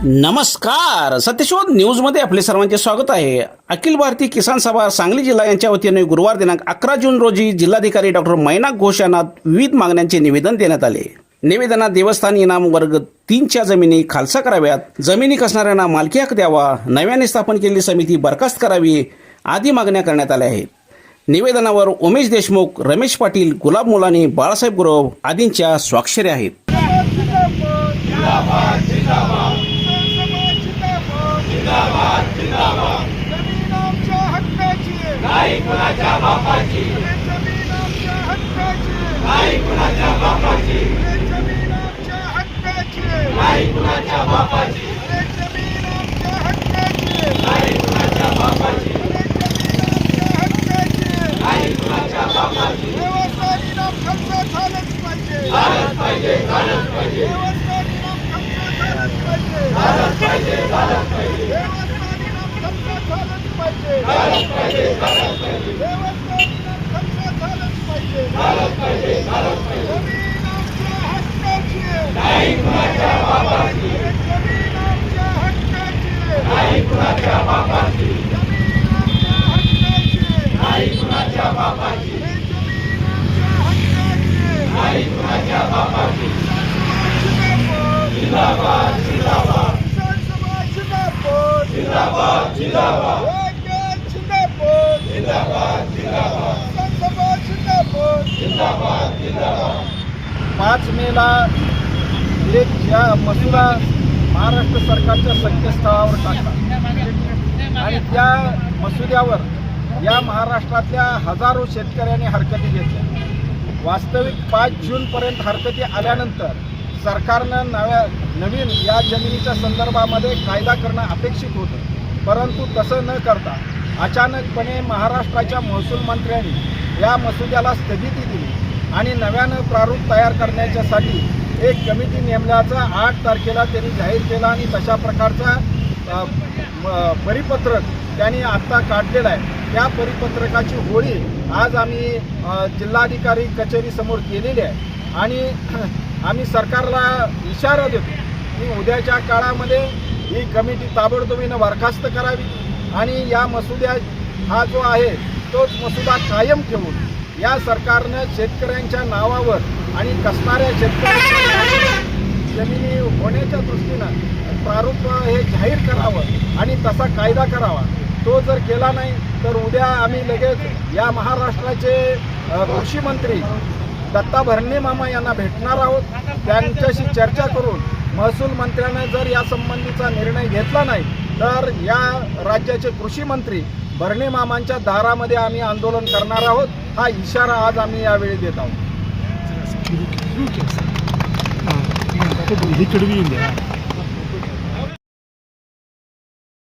नमस्कार, सत्यशोध न्यूजमध्ये आपले सर्वांचे स्वागत आहे. अखिल भारतीय किसान सभा सांगली जिल्हा यांच्या वतीने गुरुवार दिनांक 11 जून रोजी जिल्हाधिकारी डॉक्टर मैनाक घोष यांना विविध मागण्यांचे निवेदन देण्यात आले. निवेदनात देवस्थान इनाम वर्ग 3च्या जमिनी खालसा कराव्यात, जमिनी कसणाऱ्यांना मालकी हक्क द्यावा, नव्याने स्थापन केलेली समिती बरखास्त करावी आदी मागण्या करण्यात आल्या आहेत. निवेदनावर उमेश देशमुख, रमेश पाटील, गुलाब मुलानी, बाळासाहेब गुरव आदींच्या स्वाक्षरी आहेत. नाही कुणाच्या बापाची, जमीन आमच्या हक्काची, नाही कुणाच्या बापाची, जमीन आमच्या हक्काची, नाही कुणाच्या बापाची, जमीन आमच्या हक्काची, नाही कुणाच्या बापाची, जमीन आमच्या हक्काची, नाही कुणाच्या बापाची. देवस्थान इनाम खर्च झालंच पाहिजे, झालंच पाहिजे, झालंच पाहिजे. देवस्थान इनाम खर्च झालंच पाहिजे, झालंच पाहिजे, झालंच पाहिजे. देवस्थान इनाम खर्च झालंच पाहिजे, झालंच पाहिजे, झालंच पाहिजे. देवस्थान इनाम खर्च झालंच पाहिजे, झालंच पाहिजे, झालंच पाहिजे. जमीन आमच्या हक्काची, नाही कुणाच्या बापाची, जमीन आमच्या हक्काची, नाही कुणाच्या बापाची, जमीन आमच्या हक्काची, नाही कुणाच्या बापाची, जमीन आमच्या हक्काची, नाही कुणाच्या बापाची. जिंदाबाद, जिंदाबाद. किसान समाज जिंदाबाद, जिंदाबाद, जिंदाबाद. जिंदाबाद, जिंदाबाद. किसान समाज जिंदाबाद, जिंदाबाद, जिंदाबाद. 5 मेला एक ज्या मसुदा महाराष्ट्र सरकारच्या संकेतस्थळावर टाकला आणि त्या मसुद्यावर या महाराष्ट्रातल्या हजारो शेतकऱ्यांनी हरकती घेतल्या. वास्तविक 5 जूनपर्यंत हरकती आल्यानंतर सरकारनं नवीन या जमिनीच्या संदर्भामध्ये कायदा करणं अपेक्षित होतं, परंतु तसं न करता अचानकपणे महाराष्ट्राच्या महसूल मंत्र्यांनी या मसुद्याला स्थगिती दिली आणि नव्यानं प्रारूप तयार करण्याच्यासाठी एक कमिटी नेमल्याचा 8 तारखेला त्यांनी जाहीर केला आणि तशा प्रकारचा परिपत्रक त्यांनी आत्ता काढलेलं आहे. त्या परिपत्रकाची होळी आज आम्ही जिल्हाधिकारी कचेरीसमोर केलेली आहे आणि आम्ही सरकारला इशारा देतो की उद्याच्या काळामध्ये ही कमिटी ताबडतोबीनं बरखास्त करावी आणि या मसुद्या हा जो आहे तोच मसुदा कायम ठेवून या सरकारनं शेतकऱ्यांच्या नावावर आणि कसणाऱ्या शेतकऱ्यांच्या जमिनी होण्याच्या दृष्टीनं प्रारूप हे जाहीर करावं आणि तसा कायदा करावा. तो जर केला नाही तर उद्या आम्ही लगेच या महाराष्ट्राचे कृषी मंत्री दत्ता भरणे मामा यांना भेटणार आहोत. त्यांच्याशी चर्चा करून महसूल मंत्र्यांना जर या संबंधीचा निर्णय घेतला नाही तर या राज्याचे कृषी मंत्री भरणे मामांच्या दारामध्ये आम्ही आंदोलन करणार आहोत. हा इशारा आज आम्ही यावेळी देत आहोत.